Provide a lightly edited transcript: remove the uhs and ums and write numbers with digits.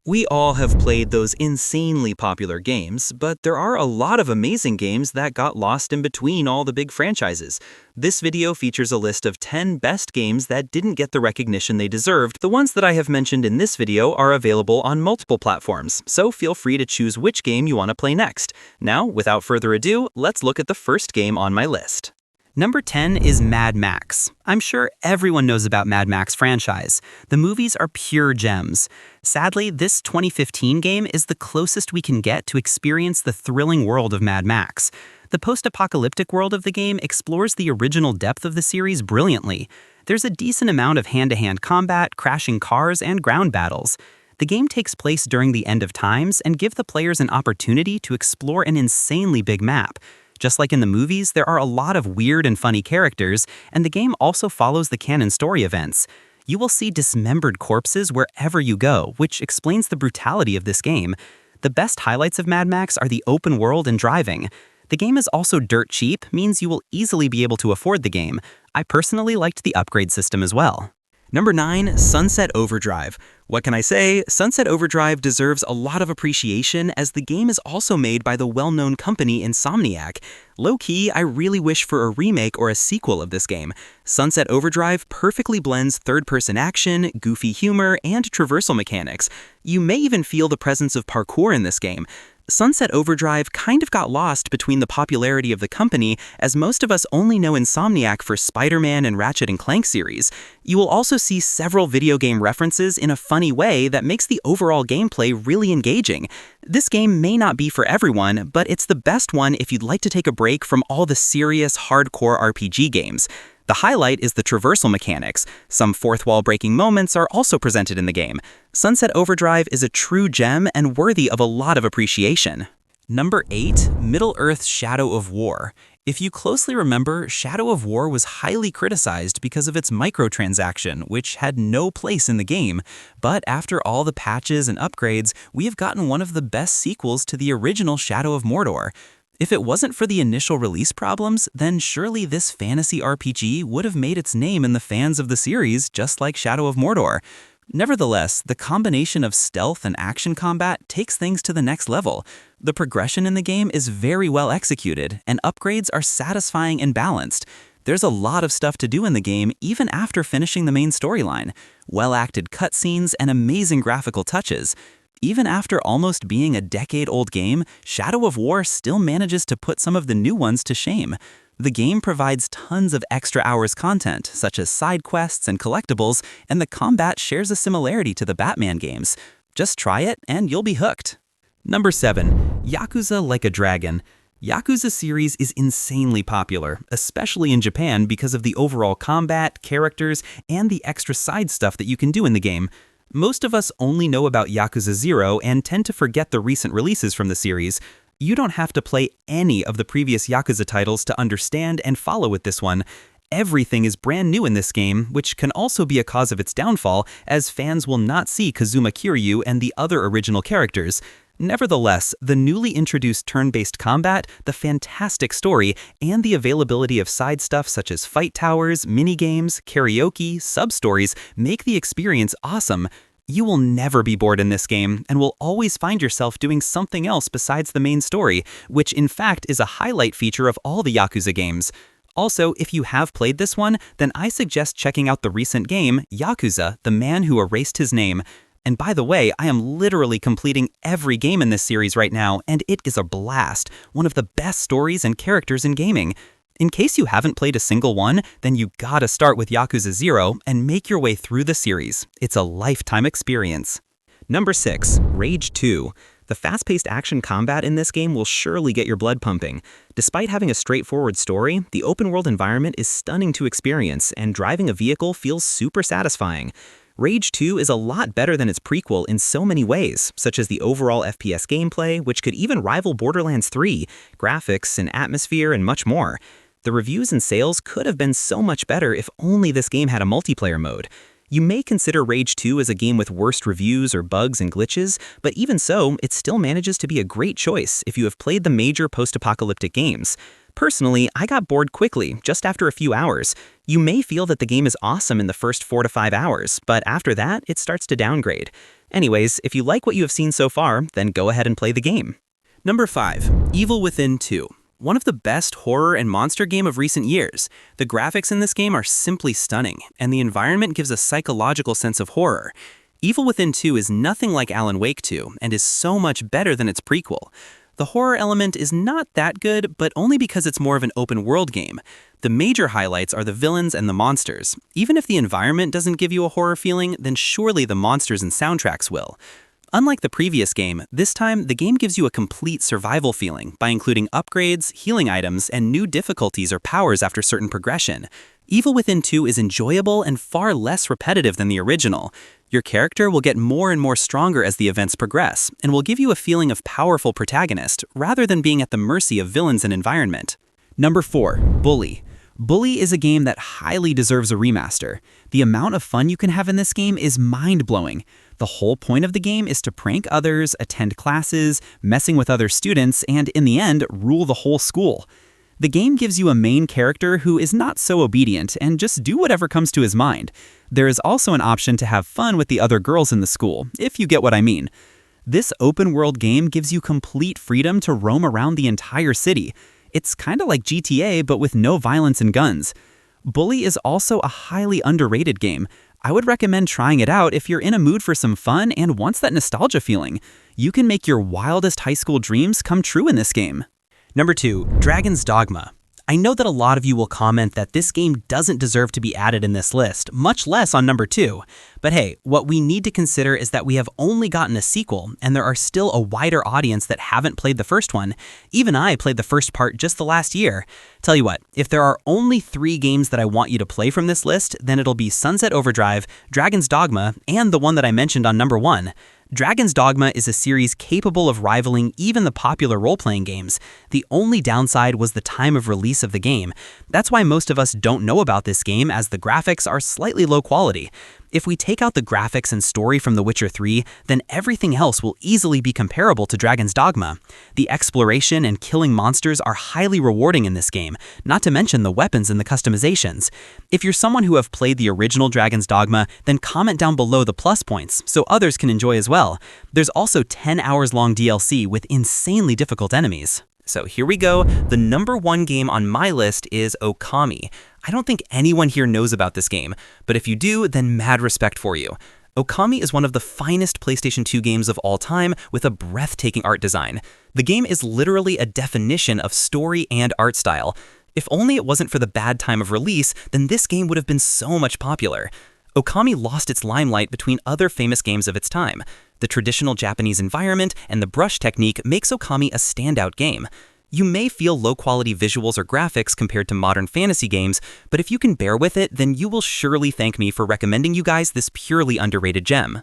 We all have played those insanely popular games, but there are a lot of amazing games that got lost in between all the big franchises. This video features a list of 10 best games that didn't get the recognition they deserved. The ones that I have mentioned in this video are available on multiple platforms, so feel free to choose which game you want to play next. Now, without further ado, let's look at the first game on my list. Number 10 is Mad Max. I'm sure everyone knows about Mad Max franchise. The movies are pure gems. Sadly, this 2015 game is the closest we can get to experience the thrilling world of Mad Max. The post-apocalyptic world of the game explores the original depth of the series brilliantly. There's a decent amount of hand-to-hand combat, crashing cars, and ground battles. The game takes place during the end of times and gives the players an opportunity to explore an insanely big map. Just like in the movies, there are a lot of weird and funny characters, and the game also follows the canon story events. You will see dismembered corpses wherever you go, which explains the brutality of this game. The best highlights of Mad Max are the open world and driving. The game is also dirt cheap, means you will easily be able to afford the game. I personally liked the upgrade system as well. Number 9, Sunset Overdrive. What can I say? Sunset Overdrive deserves a lot of appreciation as the game is also made by the well-known company Insomniac. Low-key, I really wish for a remake or a sequel of this game. Sunset Overdrive perfectly blends third-person action, goofy humor, and traversal mechanics. You may even feel the presence of parkour in this game. Sunset Overdrive kind of got lost between the popularity of the company, as most of us only know Insomniac for Spider-Man and Ratchet & Clank series. You will also see several video game references in a funny way that makes the overall gameplay really engaging. This game may not be for everyone, but it's the best one if you'd like to take a break from all the serious, hardcore RPG games. The highlight is the traversal mechanics. Some fourth-wall breaking moments are also presented in the game. Sunset Overdrive is a true gem and worthy of a lot of appreciation. Number 8, Middle-earth: Shadow of War. If you closely remember, Shadow of War was highly criticized because of its microtransaction, which had no place in the game. But after all the patches and upgrades, we have gotten one of the best sequels to the original Shadow of Mordor. If it wasn't for the initial release problems, then surely this fantasy RPG would have made its name in the fans of the series, just like Shadow of Mordor. Nevertheless, the combination of stealth and action combat takes things to the next level. The progression in the game is very well executed, and upgrades are satisfying and balanced. There's a lot of stuff to do in the game even after finishing the main storyline. Well-acted cutscenes and amazing graphical touches. Even after almost being a decade-old game, Shadow of War still manages to put some of the new ones to shame. The game provides tons of extra hours content, such as side quests and collectibles, and the combat shares a similarity to the Batman games. Just try it and you'll be hooked. Number 7, Yakuza Like a Dragon. Yakuza series is insanely popular, especially in Japan because of the overall combat, characters, and the extra side stuff that you can do in the game. Most of us only know about Yakuza 0 and tend to forget the recent releases from the series. You don't have to play any of the previous Yakuza titles to understand and follow with this one. Everything is brand new in this game, which can also be a cause of its downfall, as fans will not see Kazuma Kiryu and the other original characters. Nevertheless, the newly introduced turn-based combat, the fantastic story, and the availability of side stuff such as fight towers, minigames, karaoke, sub-stories make the experience awesome. You will never be bored in this game, and will always find yourself doing something else besides the main story, which in fact is a highlight feature of all the Yakuza games. Also, if you have played this one, then I suggest checking out the recent game, Yakuza: The Man Who Erased His Name. And by the way, I am literally completing every game in this series right now, and it is a blast, one of the best stories and characters in gaming. In case you haven't played a single one, then you gotta start with Yakuza 0 and make your way through the series. It's a lifetime experience. Number 6, Rage 2. The fast-paced action combat in this game will surely get your blood pumping. Despite having a straightforward story, the open-world environment is stunning to experience, and driving a vehicle feels super satisfying. Rage 2 is a lot better than its prequel in so many ways, such as the overall FPS gameplay, which could even rival Borderlands 3, graphics and atmosphere, and much more. The reviews and sales could have been so much better if only this game had a multiplayer mode. You may consider Rage 2 as a game with worst reviews or bugs and glitches, but even so, it still manages to be a great choice if you have played the major post-apocalyptic games. Personally, I got bored quickly, just after a few hours. You may feel that the game is awesome in the first 4 to 5 hours, but after that, it starts to downgrade. Anyways, if you like what you have seen so far, then go ahead and play the game. Number 5. Evil Within 2. One of the best horror and monster game of recent years. The graphics in this game are simply stunning, and the environment gives a psychological sense of horror. Evil Within 2 is nothing like Alan Wake 2, and is so much better than its prequel. The horror element is not that good, but only because it's more of an open-world game. The major highlights are the villains and the monsters. Even if the environment doesn't give you a horror feeling, then surely the monsters and soundtracks will. Unlike the previous game, this time the game gives you a complete survival feeling by including upgrades, healing items, and new difficulties or powers after certain progression. Evil Within 2 is enjoyable and far less repetitive than the original. Your character will get more and more stronger as the events progress, and will give you a feeling of powerful protagonist, rather than being at the mercy of villains and environment. Number 4. Bully. Bully is a game that highly deserves a remaster. The amount of fun you can have in this game is mind-blowing. The whole point of the game is to prank others, attend classes, messing with other students, and in the end, rule the whole school. The game gives you a main character who is not so obedient and just do whatever comes to his mind. There is also an option to have fun with the other girls in the school, if you get what I mean. This open-world game gives you complete freedom to roam around the entire city. It's kinda like GTA, but with no violence and guns. Bully is also a highly underrated game. I would recommend trying it out if you're in a mood for some fun and wants that nostalgia feeling. You can make your wildest high school dreams come true in this game. Number 2. Dragon's Dogma. I know that a lot of you will comment that this game doesn't deserve to be added in this list, much less on number 2. But hey, what we need to consider is that we have only gotten a sequel, and there are still a wider audience that haven't played the first one. Even I played the first part just the last year. Tell you what, if there are only 3 games that I want you to play from this list, then it'll be Sunset Overdrive, Dragon's Dogma, and the one that I mentioned on number 1. Dragon's Dogma is a series capable of rivaling even the popular role-playing games. The only downside was the time of release of the game. That's why most of us don't know about this game, as the graphics are slightly low quality. If we take out the graphics and story from The Witcher 3, then everything else will easily be comparable to Dragon's Dogma. The exploration and killing monsters are highly rewarding in this game, not to mention the weapons and the customizations. If you're someone who have played the original Dragon's Dogma, then comment down below the plus points so others can enjoy as well. There's also 10 hours long DLC with insanely difficult enemies. So here we go. The number 1 game on my list is Okami. I don't think anyone here knows about this game, but if you do, then mad respect for you. Okami is one of the finest PlayStation 2 games of all time with a breathtaking art design. The game is literally a definition of story and art style. If only it wasn't for the bad time of release, then this game would have been so much popular. Okami lost its limelight between other famous games of its time. The traditional Japanese environment and the brush technique makes Okami a standout game. You may feel low-quality visuals or graphics compared to modern fantasy games, but if you can bear with it, then you will surely thank me for recommending you guys this purely underrated gem.